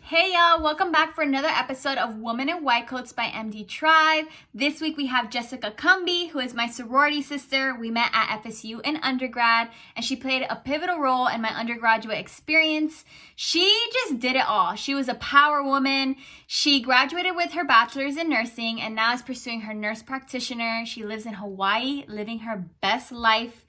Hey y'all, welcome back for another episode of Woman in White Coats by MD Tribe. This week we have Jessica Cumbie, who is my sorority sister. We met at FSU in undergrad, and she played a pivotal role in my undergraduate experience. She just did it all. She was a power woman. She graduated with her bachelor's in nursing and now is pursuing her nurse practitioner. She lives in Hawaii, living her best life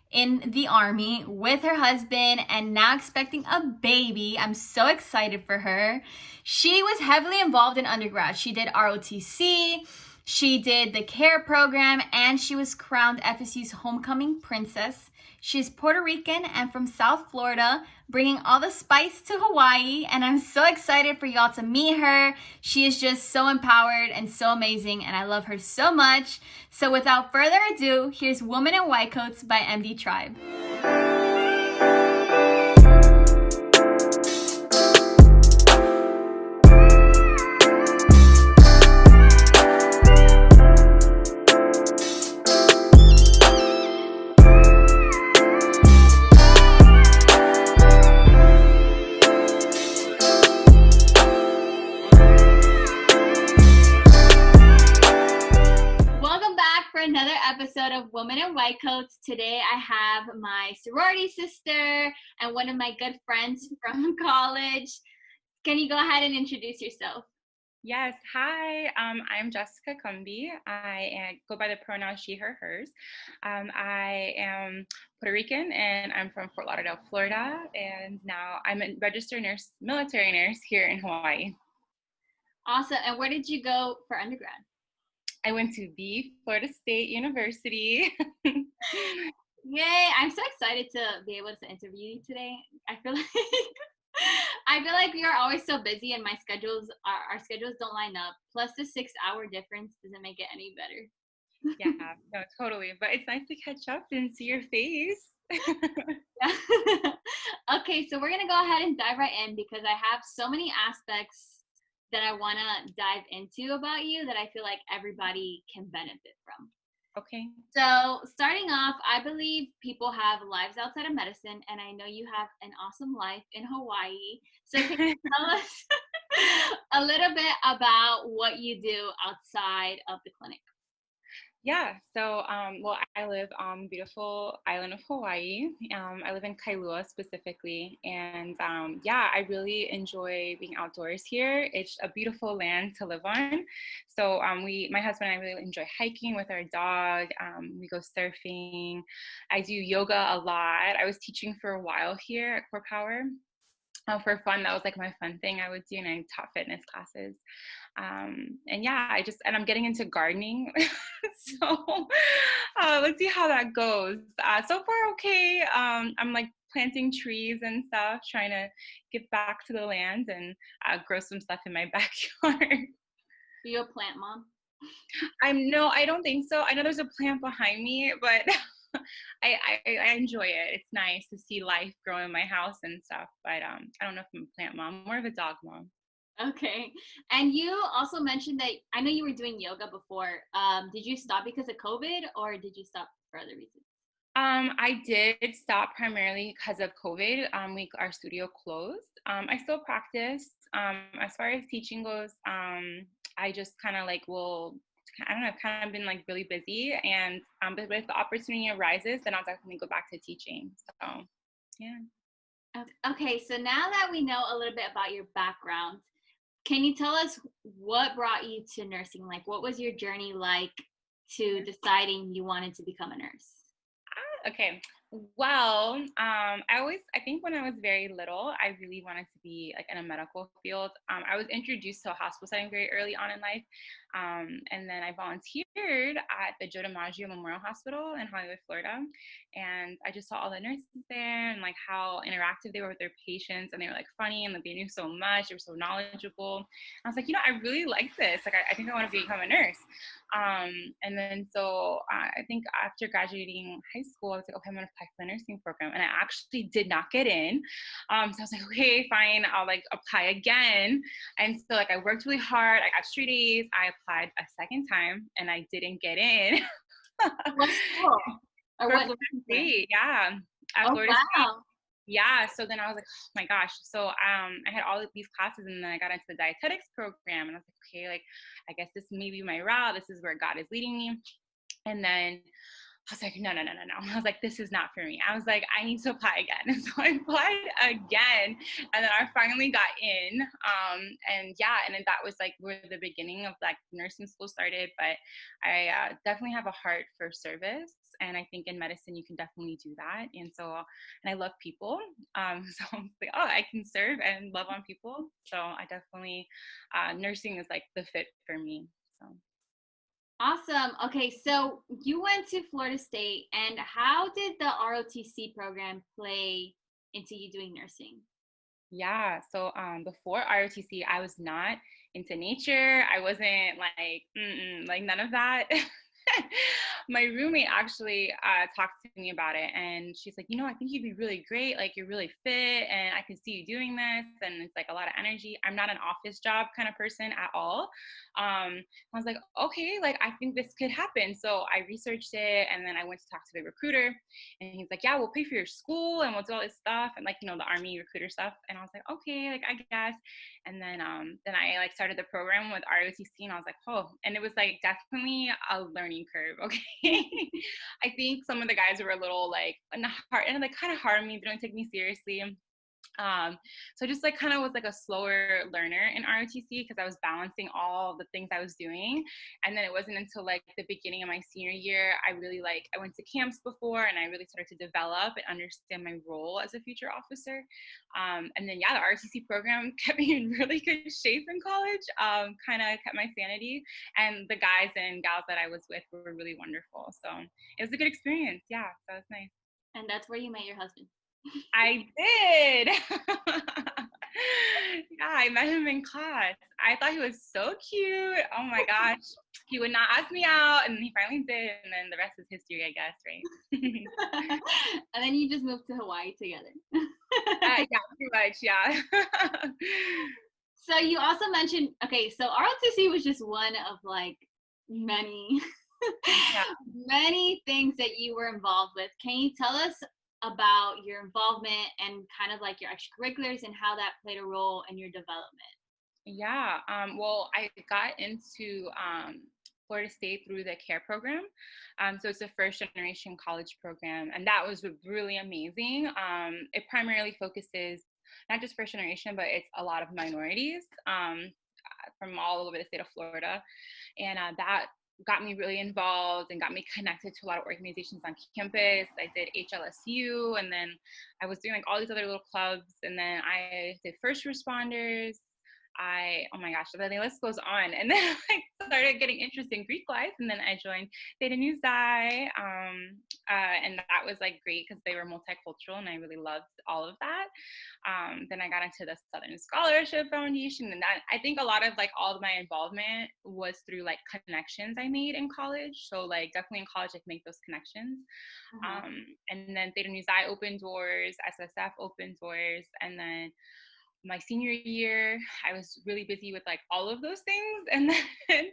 in the Army with her husband and now expecting a baby. I'm so excited for her. She was heavily involved in undergrad. She did ROTC, she did the CARE program, and she was crowned FSU's homecoming princess. She's Puerto Rican and from South Florida, bringing all the spice to Hawaii, and I'm so excited for y'all to meet her. She is just so empowered and so amazing, and I love her so much. So without further ado, here's Woman in White Coats by MD Tribe. Another episode of Women in White Coats. Today I have my sorority sister and one of my good friends from college. Can you go ahead and introduce yourself? Yes. Hi, I'm Jessica Cumbie. I go by the pronoun she, her, hers. I am Puerto Rican and I'm from Fort Lauderdale, Florida. And now I'm a registered nurse, military nurse here in Hawaii. Awesome. And where did you go for undergrad? I went to the Florida State University. Yay. I'm so excited to be able to interview you today. I feel like we are always so busy and our schedules don't line up. Plus the 6-hour difference doesn't make it any better. Yeah, no, totally. But it's nice to catch up and see your face. Okay, so we're going to go ahead and dive right in because I have so many aspects that I want to dive into about you that I feel like everybody can benefit from. Okay. So starting off, I believe people have lives outside of medicine, and I know you have an awesome life in Hawaii. So can you tell us a little bit about what you do outside of the clinic? Yeah, so I live on the beautiful island of Hawaii. I live in Kailua specifically, and I really enjoy being outdoors here. It's a beautiful land to live on. So my husband and I really enjoy hiking with our dog. We go surfing. I do yoga a lot. I was teaching for a while here at Core Power. For fun, that was like my fun thing I would do, and I taught fitness classes. And I'm getting into gardening. So let's see how that goes. So far, okay. I'm like planting trees and stuff, trying to get back to the land and grow some stuff in my backyard. Are you a plant mom? I don't think so. I know there's a plant behind me, but I enjoy it. It's nice to see life grow in my house and stuff. But I don't know if I'm a plant mom, more of a dog mom. Okay. And you also mentioned that I know you were doing yoga before. Did you stop because of COVID or did you stop for other reasons? I did stop primarily because of COVID. Our studio closed. I still practice. As far as teaching goes, I just kind of I don't know, I've kind of been like really busy, and but if the opportunity arises, then I'll definitely go back to teaching. So, yeah. Okay, so now that we know a little bit about your background, can you tell us what brought you to nursing? Like, what was your journey like to deciding you wanted to become a nurse? Okay. Well, I think when I was very little, I really wanted to be like in a medical field. I was introduced to a hospital setting very early on in life. And then I volunteered at the Joe DiMaggio Memorial Hospital in Hollywood, Florida. And I just saw all the nurses there and like how interactive they were with their patients. And they were like funny and like they knew so much. They were so knowledgeable. I was like, I really like this. Like, I think I want to become a nurse. And then so I think after graduating high school, I was like, okay, I'm going to apply for the nursing program. And I actually did not get in. So I was like, okay, fine. I'll like apply again. And so like I worked really hard. I got straight A's. I applied a second time and I didn't get in. What school? Or For what? Florida State, yeah. At Oh, Florida State. wow. Yeah, so then I was like, oh my gosh. So I had all of these classes, and then I got into the dietetics program, and I was like, okay, like I guess this may be my route. This is where God is leading me. And then I was like, no, no, no, no, no. I was like, this is not for me. I was like, I need to apply again. And so I applied again. And then I finally got in. And yeah, and then that was like where the beginning of like nursing school started. But I definitely have a heart for service. And I think in medicine, you can definitely do that. And so, and I love people. So I was like, oh, I can serve and love on people. So I definitely, nursing is like the fit for me. So. Awesome. Okay, so you went to Florida State, and how did the ROTC program play into you doing nursing? Yeah. So before ROTC, I was not into nature. I wasn't like none of that. My roommate actually talked to me about it, and she's like, I think you'd be really great. Like, you're really fit, and I can see you doing this, and it's like a lot of energy. I'm not an office job kind of person at all. I was like, okay, like I think this could happen. So I researched it, and then I went to talk to the recruiter, and he's like, yeah, we'll pay for your school, and we'll do all this stuff, and like the army recruiter stuff. And I was like, okay, like I guess. And then I like started the program with ROTC, and I was like, oh, and it was like definitely a learning curve. Okay. I think some of the guys were a little like hard and like kind of hard on me. They don't take me seriously. So I just like kind of was like a slower learner in ROTC because I was balancing all the things I was doing. And then it wasn't until like the beginning of my senior year, I went to camps before, and I really started to develop and understand my role as a future officer. And then, yeah, the ROTC program kept me in really good shape in college, kind of kept my sanity. And the guys and gals that I was with were really wonderful. So it was a good experience. Yeah, so it was nice. And that's where you met your husband. I did. Yeah, I met him in class. I thought he was so cute. Oh my gosh. He would not ask me out, and he finally did, and then the rest is history, I guess, right? And then you just moved to Hawaii together. Yeah, pretty much, yeah. So you also mentioned, okay, so ROTC was just one of like many, Yeah. many things that you were involved with. Can you tell us about your involvement and kind of like your extracurriculars and how that played a role in your development? Yeah. Well, I got into Florida State through the CARE program. So it's a first generation college program, and that was really amazing. It primarily focuses not just first generation, but it's a lot of minorities from all over the state of Florida. And that got me really involved and got me connected to a lot of organizations on campus. I did HLSU, and then I was doing like all these other little clubs, and then I did first responders. Oh my gosh, the list goes on. And then I started getting interested in Greek life, and then I joined Theta Nu Xi, and that was like great because they were multicultural, and I really loved all of that. Then I got into the Southern Scholarship Foundation, and that I think a lot of like all of my involvement was through like connections I made in college. So like definitely in college, I could make those connections. And then Theta Nu Xi opened doors, SSF opened doors, and then my senior year, I was really busy with like all of those things, and then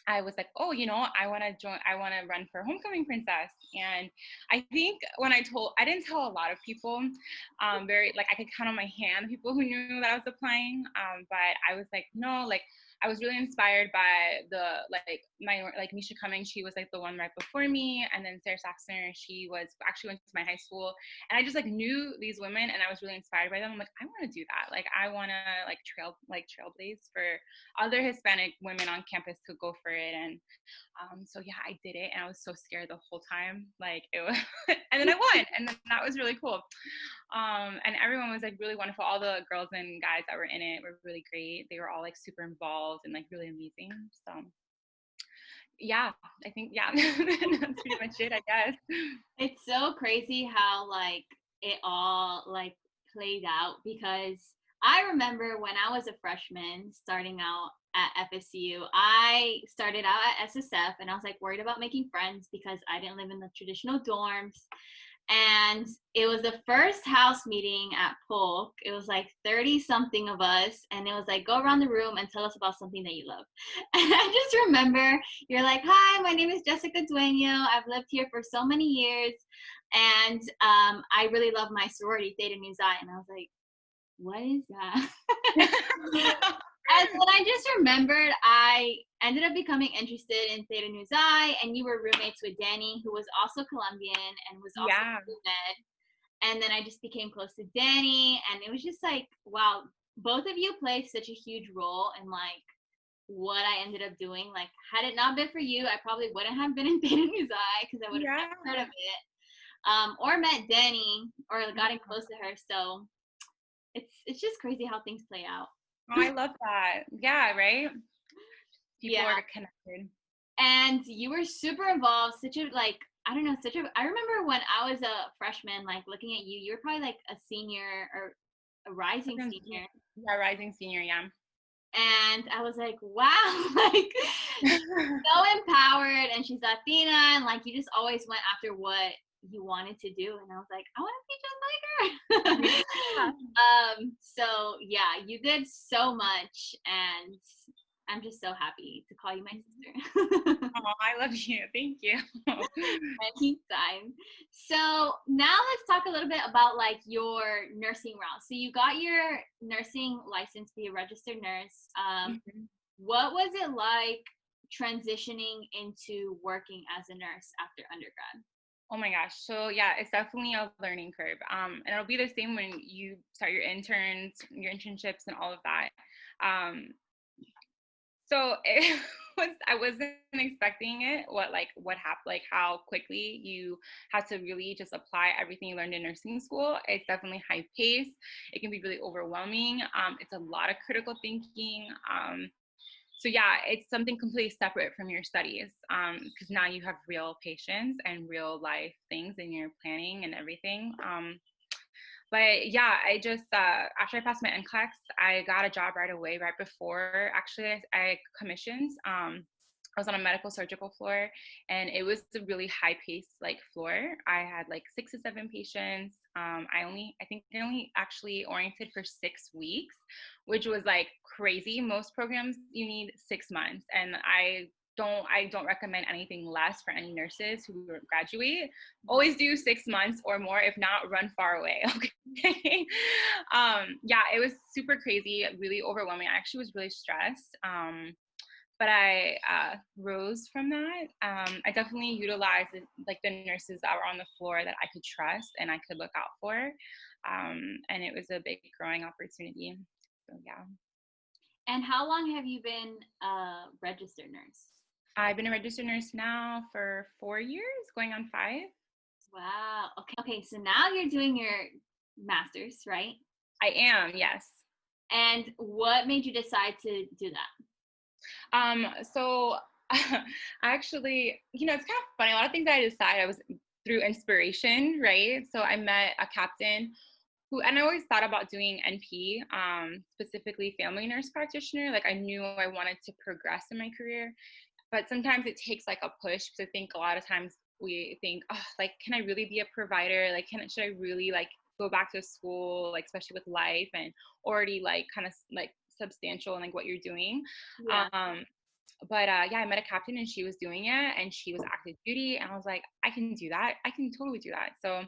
I was like, oh, I want to run for homecoming princess. And I think I didn't tell a lot of people, very, like I could count on my hand people who knew that I was applying. But I was like, no, like I was really inspired by Misha Cummings. She was like the one right before me. And then Sarah Saxner, she actually went to my high school. And I just like knew these women, and I was really inspired by them. I'm like, I want to do that. Like, I want to trailblaze for other Hispanic women on campus to go for it. And so yeah, I did it, and I was so scared the whole time. Like it was, and then I won, and then that was really cool. And everyone was like really wonderful. All the girls and guys that were in it were really great. They were all like super involved and like really amazing. So yeah, I think that's pretty much it, I guess. It's so crazy how like it all like played out, because I remember when I was a freshman starting out at FSU, I started out at SSF, and I was like worried about making friends because I didn't live in the traditional dorms. And it was the first house meeting at Polk. It was like 30 something of us, and it was like, go around the room and tell us about something that you love. And I just remember you're like, hi, my name is Jessica Dueño. I've lived here for so many years, And I really love my sorority, Theta Nu Xi, and I was like, what is that? And then I just remembered I ended up becoming interested in Theta Nu Xi, and you were roommates with Danny, who was also Colombian and was also Yeah. med. And then I just became close to Danny, and it was just like, wow, both of you played such a huge role in like what I ended up doing. Like, had it not been for you, I probably wouldn't have been in Theta Nu Xi because I would have Yeah. never heard of it, or met Danny, or gotten close to her. So it's just crazy how things play out. Oh, I love that. Yeah, right? People Yeah. are connected. And you were super involved, such a like, I don't know, I remember when I was a freshman, like looking at you, you were probably like a senior or a rising senior. Yeah, rising senior, yeah. And I was like, wow, like so empowered, and she's Latina, and like you just always went after what you wanted to do. And I was like, I want to be just like her. So yeah, you did so much, and I'm just so happy to call you my sister. Oh, I love you. Thank you. Anytime. So now let's talk a little bit about like your nursing route. So you got your nursing license to be a registered nurse. Mhm. What was it like transitioning into working as a nurse after undergrad? Oh my gosh. So yeah, it's definitely a learning curve. And it'll be the same when you start your interns, your internships and all of that. Um, so it I wasn't expecting it, what happened, like how quickly you had to really just apply everything you learned in nursing school. It's definitely high pace. It can be really overwhelming. It's a lot of critical thinking. So yeah, it's something completely separate from your studies, because now you have real patients and real life things in your planning and everything. But yeah, I just after I passed my NCLEX, I got a job right away, right before actually I commissioned. I was on a medical surgical floor, and it was a really high paced like floor. I had like 6 to 7 patients. I think I only actually oriented for 6 weeks, which was like crazy. Most programs you need 6 months, and I don't recommend anything less for any nurses who graduate. Always do 6 months or more. If not, run far away. Okay. Yeah, it was super crazy, really overwhelming. I actually was really stressed. But I rose from that. I definitely utilized like the nurses that were on the floor that I could trust and I could look out for. And it was a big growing opportunity. So yeah. And how long have you been a registered nurse? I've been a registered nurse now for 4 years, going on 5. Wow. Okay. Okay. So now you're doing your master's, right? I am, yes. And what made you decide to do that? So actually, it's kind of funny. A lot of things I decided I was through inspiration, right? So I met a captain who, and I always thought about doing NP, specifically family nurse practitioner. Like I knew I wanted to progress in my career, but sometimes it takes like a push because I think a lot of times we think, oh, like, can I really be a provider? Like, should I really like go back to school, like, especially with life and already like kind of like substantial in like what you're doing. Yeah. Um, but yeah, I met a captain and she was doing it and she was active duty. And I was like, I can do that. I can totally do that. So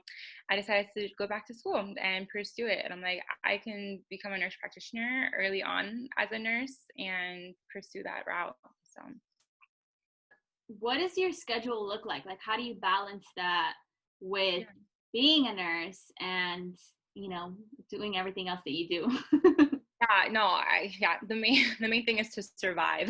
I decided to go back to school and pursue it. And I'm like, I can become a nurse practitioner early on as a nurse and pursue that route. So What does your schedule look like? Like, how do you balance that with yeah. being a nurse and, doing everything else that you do? Yeah, no, the main the main thing is to survive.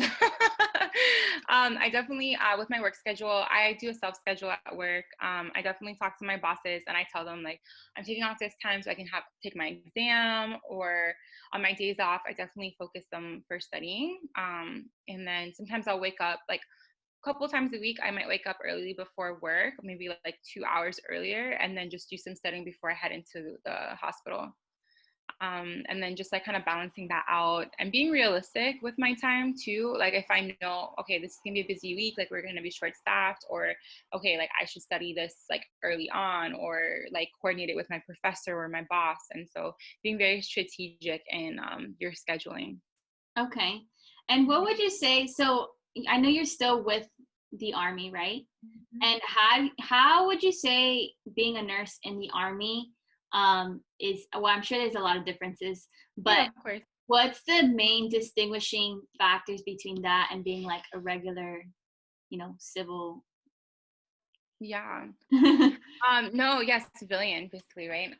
I definitely with my work schedule, I do a self schedule at work. I definitely talk to my bosses and I tell them like I'm taking off this time so I can take my exam, or on my days off, I definitely focus them for studying. And then sometimes I'll wake up like a couple times a week. I might wake up early before work, maybe like 2 hours earlier, and then just do some studying before I head into the hospital. And then just like kind of balancing that out and being realistic with my time too. Like if I know, okay, this is gonna be a busy week, like we're gonna be short staffed, or okay, like I should study this like early on, or like coordinate it with my professor or my boss. And so being very strategic in your scheduling. Okay. And what would you say? So I know you're still with the Army, right? Mhm. And how would you say being a nurse in the Army is, well, I'm sure there's a lot of differences, Yeah, but of course. what's the main distinguishing factors between that and being like a regular, civil? Yeah. No, yes, civilian, basically, right?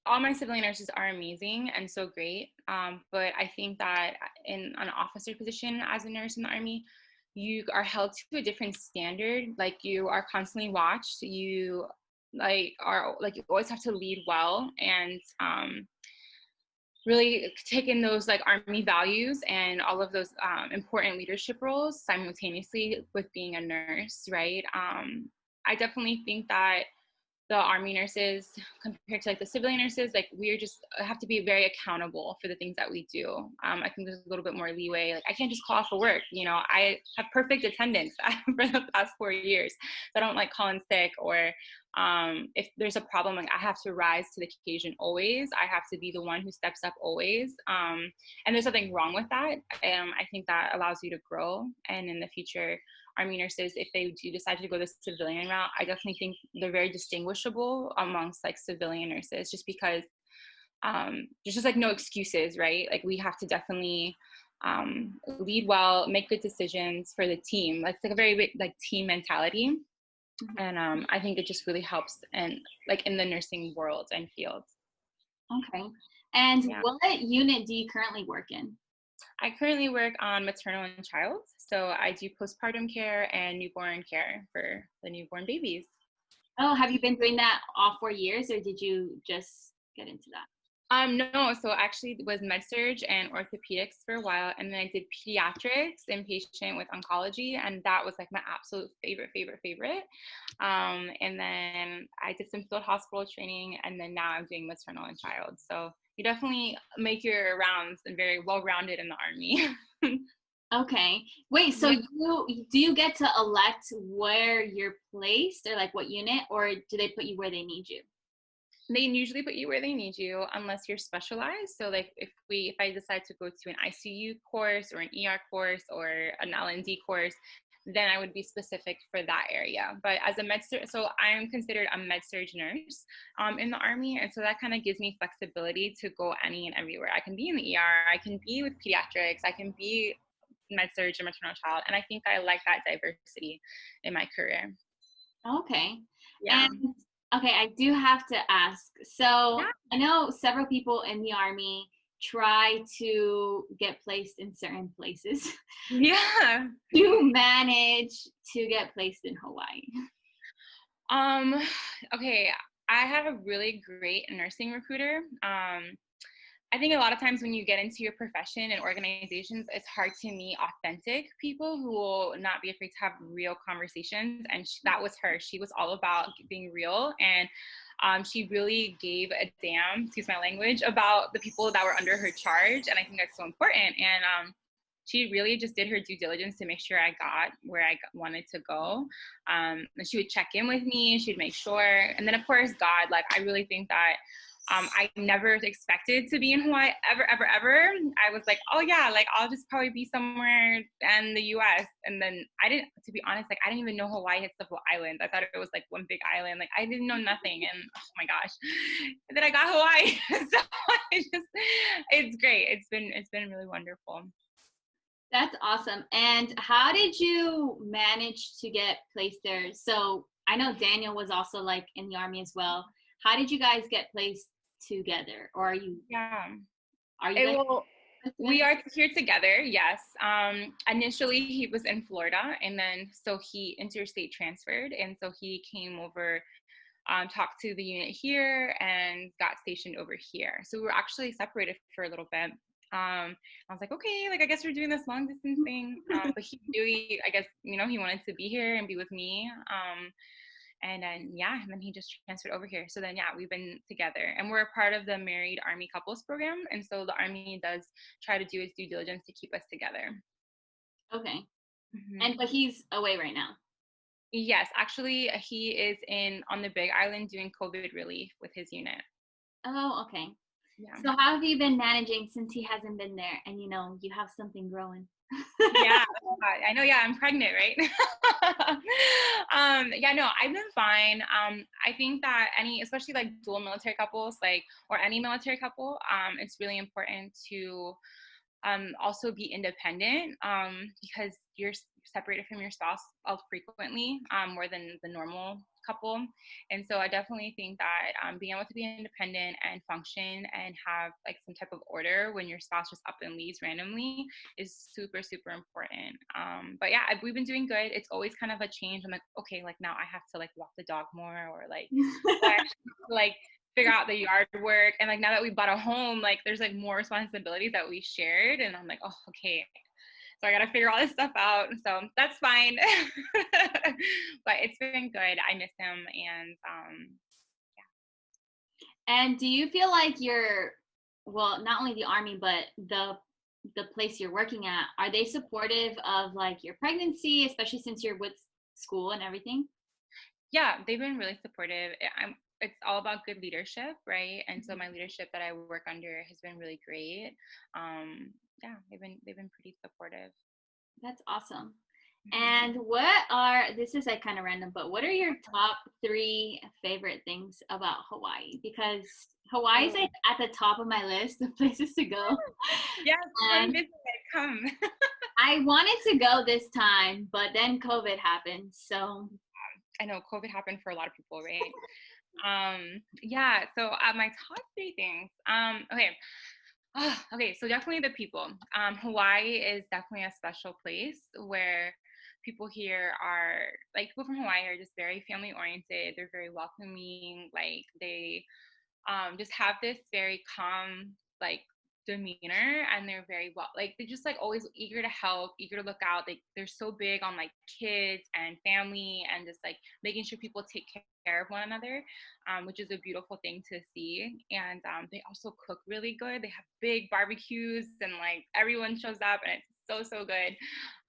All my civilian nurses are amazing and so great. But I think that in an officer position as a nurse in the Army, you are held to a different standard. Like you are constantly watched. You are like you always have to lead well and really take in those like Army values and all of those important leadership roles simultaneously with being a nurse, right? I definitely think that the Army nurses compared to like the civilian nurses, like we're just have to be very accountable for the things that we do. I think there's a little bit more leeway. Like I can't just call for work. I have perfect attendance for the past 4 years. So I don't like calling sick or if there's a problem, like I have to rise to the occasion always. I have to be the one who steps up always. And there's nothing wrong with that. I think that allows you to grow. And in the future, Army nurses, if they do decide to go the civilian route, I definitely think they're very distinguishable amongst like civilian nurses, just because there's just like no excuses, right? Like we have to definitely lead well, make good decisions for the team. Like, it's like a very big like team mentality, and I think it just really helps and like in the nursing world and fields. Okay. And Yeah. what unit do you currently work in? I currently work on maternal and child, so I do postpartum care and newborn care for the newborn babies. Oh, have you been doing that all 4 years, or did you just get into that? No, so actually it was med surg and orthopedics for a while, and then I did pediatrics, inpatient with oncology, and that was like my absolute favorite. And then I did some field hospital training, and then now I'm doing maternal and child. So you definitely make your rounds and very well rounded in the Army. Okay. Wait, so Yeah. do you get to elect where you're placed, or like what unit, or do they put you where they need you? They usually put you where they need you unless you're specialized. So like if I decide to go to an ICU course or an ER course or an LND course, then I would be specific for that area. But as a so I'm considered a med surg nurse in the Army, and so that kind of gives me flexibility to go any and everywhere. I can be in the ER, I can be with pediatrics, I can be med surg and maternal child, and I think I like that diversity in my career. Okay. Yeah. And okay, I do have to ask. So Yeah. I know several people in the Army try to get placed in certain places. Yeah. You manage to get placed in Hawaii. Um, okay, I have a really great nursing recruiter. I think a lot of times when you get into your profession and organizations, it's hard to meet authentic people who will not be afraid to have real conversations. And that was her. She was all about being real. And she really gave a damn, excuse my language, about the people that were under her charge. And I think that's so important. And she really just did her due diligence to make sure I got where I wanted to go. And she would check in with me. She'd make sure. And then, of course, God, like, I really think that I never expected to be in Hawaii ever. I was like, oh yeah, like I'll just probably be somewhere in the US. And then I didn't, to be honest, like I didn't even know Hawaii had several islands. I thought it was like one big island. Like I didn't know nothing. And oh my gosh. And then I got Hawaii. So it's great. It's been really wonderful. That's awesome. And how did you manage to get placed there? So I know Daniel was also like in the Army as well. How did you guys get placed together? Or Yeah. are you It guys will placed We together? are here together, yes. Initially he was in Florida, and then so he interstate transferred, and so he came over, talked to the unit here and got stationed over here. So we were actually separated for a little bit. I was like, okay, like I guess we're doing this long distance thing. But he really, I guess, he wanted to be here and be with me. And then yeah, and then he just transferred over here. So then yeah, we've been together, and we're a part of the Married Army Couples program. And so the Army does try to do its due diligence to keep us together. Okay. Hmm. But he's away right now. Yes, actually, he is in on the Big Island doing COVID relief with his unit. Oh, okay. Yeah. So how have you been managing since he hasn't been there and you have something growing? Yeah, I know. Yeah, I'm pregnant, right? Yeah, no, I've been fine. I think that especially like dual military couples, like, or any military couple, it's really important to also be independent, because you're separated from your spouse frequently, more than the normal couple. And so I definitely think that being able to be independent and function and have like some type of order when your spouse just up and leaves randomly is super, super important. But yeah, we've been doing good. It's always kind of a change. I'm like, okay, like now I have to like walk the dog more, or like, I actually have to, like, figure out the yard work. And like now that we bought a home, like there's like more responsibilities that we shared, and I'm like, oh, okay, so I gotta figure all this stuff out. So that's fine. But it's been good. I miss him. And And do you feel like well, not only the army, but the place you're working at, are they supportive of like your pregnancy, especially since you're with school and everything? yeah, they've been really supportive. It's all about good leadership, right? And so my leadership that I work under has been really great. Yeah, they've been pretty supportive. That's awesome. Mhm. And this is like kind of random, but what are your top three favorite things about Hawaii? Because Hawaii is Oh, like at the top of my list of places to go. yes, come And visit. Come. I wanted to go this time, but then COVID happened. So, I know COVID happened for a lot of people, right? Yeah, so my top three things. Okay. Okay, so definitely the people. Hawaii is definitely a special place where people here are like, people from Hawaii are just very family oriented. They're very welcoming. Like they just have this very calm, like, demeanor, and they're very well, like they're just like always eager to help, eager to look out. They're so big on like kids and family, and just like making sure people take care of one another, which is a beautiful thing to see. And they also cook really good. They have big barbecues, and like everyone shows up, and it's so good.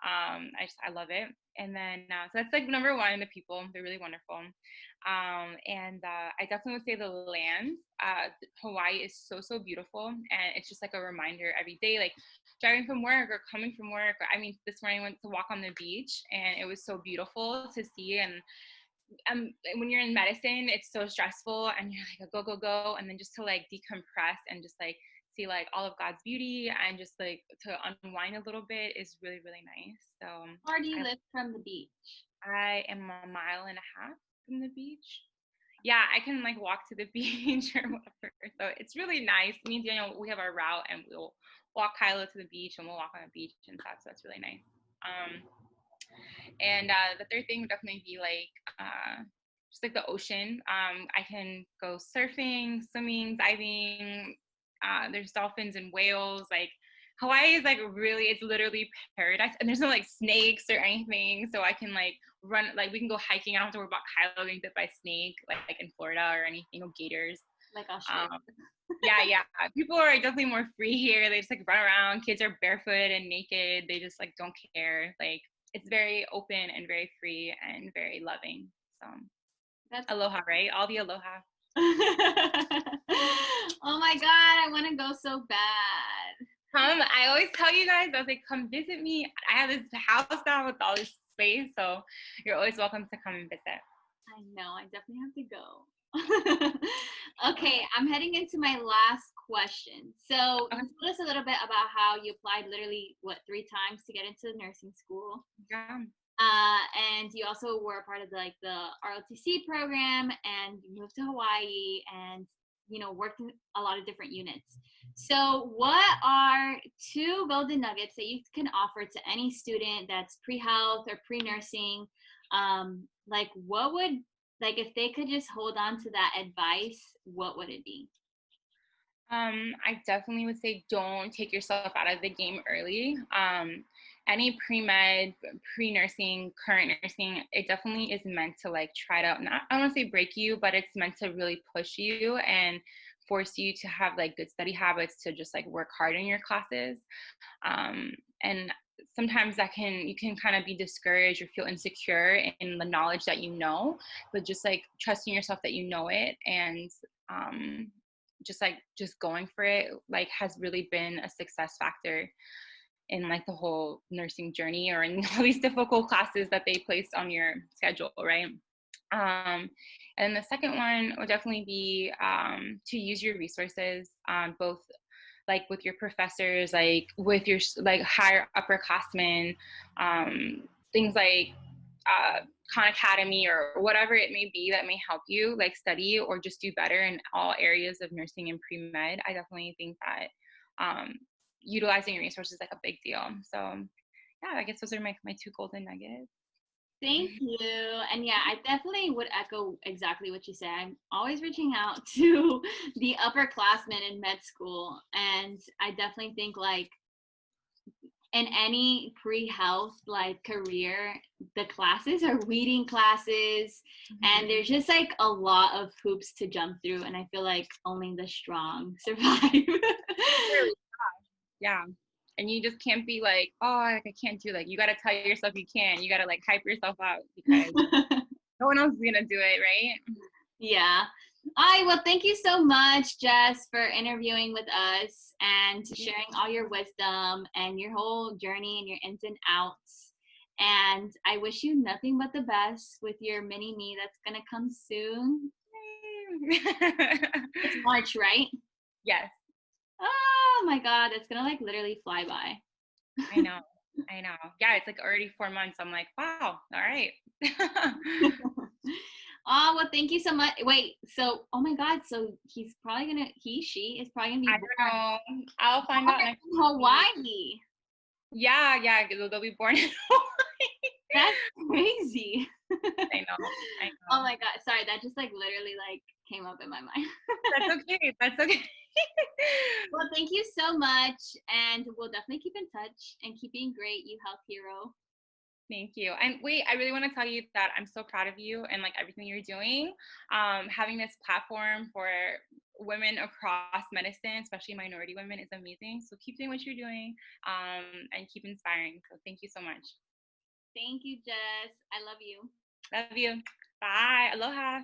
I love it. And then so that's like number one, the people. They're really wonderful. And I definitely would say the land. Hawaii is so beautiful, and it's just like a reminder every day, like driving from work or coming from work. I mean, this morning I went to walk on the beach, and it was so beautiful to see. And when you're in medicine, it's so stressful, and you're like, go, and then just to like decompress and just like see like all of God's beauty, and just like to unwind a little bit is really, really nice. So how far do you live from the beach? I am a mile and a half from the beach. Yeah, I can like walk to the beach or whatever. So it's really nice. Me and Daniel, we have our route, and we'll walk Kailua to the beach, and we'll walk on the beach and stuff. So that's really nice. And the third thing would definitely be like just like the ocean. I can go surfing, swimming, diving. There's dolphins and whales. Like Hawaii is like really, it's literally paradise, and there's no like snakes or anything. So I can like run, like we can go hiking. I don't have to worry about Kylo getting bit by a snake, like in Florida or anything, no gators. Like Australia. Yeah. People are definitely more free here. They just like run around. Kids are barefoot and naked. They just like don't care. Like it's very open and very free and very loving. So That's aloha, right? All the aloha. Oh my God, I want to go so bad. Come, I always tell you guys, I was like, come visit me. I have this house now with all this space, so you're always welcome to come and visit. I know, I definitely have to go. Okay, I'm heading into my last question. So, Okay. you told us a little bit about how you applied literally, what, 3 times to get into nursing school. Yeah. And you also were a part of the ROTC program, and you moved to Hawaii, and worked in a lot of different units. So what are 2 golden nuggets that you can offer to any student that's pre-health or pre-nursing? Like what would, like, if they could just hold on to that advice, what would it be? I definitely would say don't take yourself out of the game early. Any pre-med, pre-nursing, current nursing, it definitely is meant to like try to, not, I don't want to say break you, but it's meant to really push you and force you to have like good study habits, to just like work hard in your classes. And sometimes you can kind of be discouraged or feel insecure in the knowledge that you know, but just like trusting yourself that you know it, and just going for it, like, has really been a success factor in like the whole nursing journey, or in all these difficult classes that they place on your schedule, right? And the second one would definitely be to use your resources, both like with your professors, like with your like higher upperclassmen, things like Khan Academy or whatever it may be that may help you like study or just do better in all areas of nursing and pre-med. I definitely think that utilizing your resources is like a big deal. So yeah, I guess those are my two golden nuggets. Thank you. And yeah, I definitely would echo exactly what you said. I'm always reaching out to the upperclassmen in med school. And I definitely think like in any pre-health like career, the classes are weeding classes, and there's just like a lot of hoops to jump through. And I feel like only the strong survive. Really? Yeah. And you just can't be like, oh, like, I can't do, like, you got to tell yourself you can. You got to like hype yourself out because no one else is going to do it, right? Yeah. All right. Well, thank you so much, Jess, for interviewing with us and sharing all your wisdom and your whole journey and your ins and outs. And I wish you nothing but the best with your mini me that's going to come soon. It's March, right? Yes. Oh my God. It's going to like literally fly by. I know. I know. Yeah, it's like already 4 months. I'm like, wow. All right. Oh, well, thank you so much. Wait, so, oh my God, so she is probably gonna be I born don't know. I'll find out next in week. Hawaii. Yeah, they'll be born in Hawaii. That's crazy. I know. Oh my God, sorry, that just like literally like came up in my mind. That's okay. That's okay. Well, thank you so much, and we'll definitely keep in touch and keep being great, you health hero. Thank you. And wait, I really want to tell you that I'm so proud of you and like everything you're doing. Having this platform for women across medicine, especially minority women, is amazing. So keep doing what you're doing, and keep inspiring. So thank you so much. Thank you, Jess. I love you. Love you. Bye. Aloha.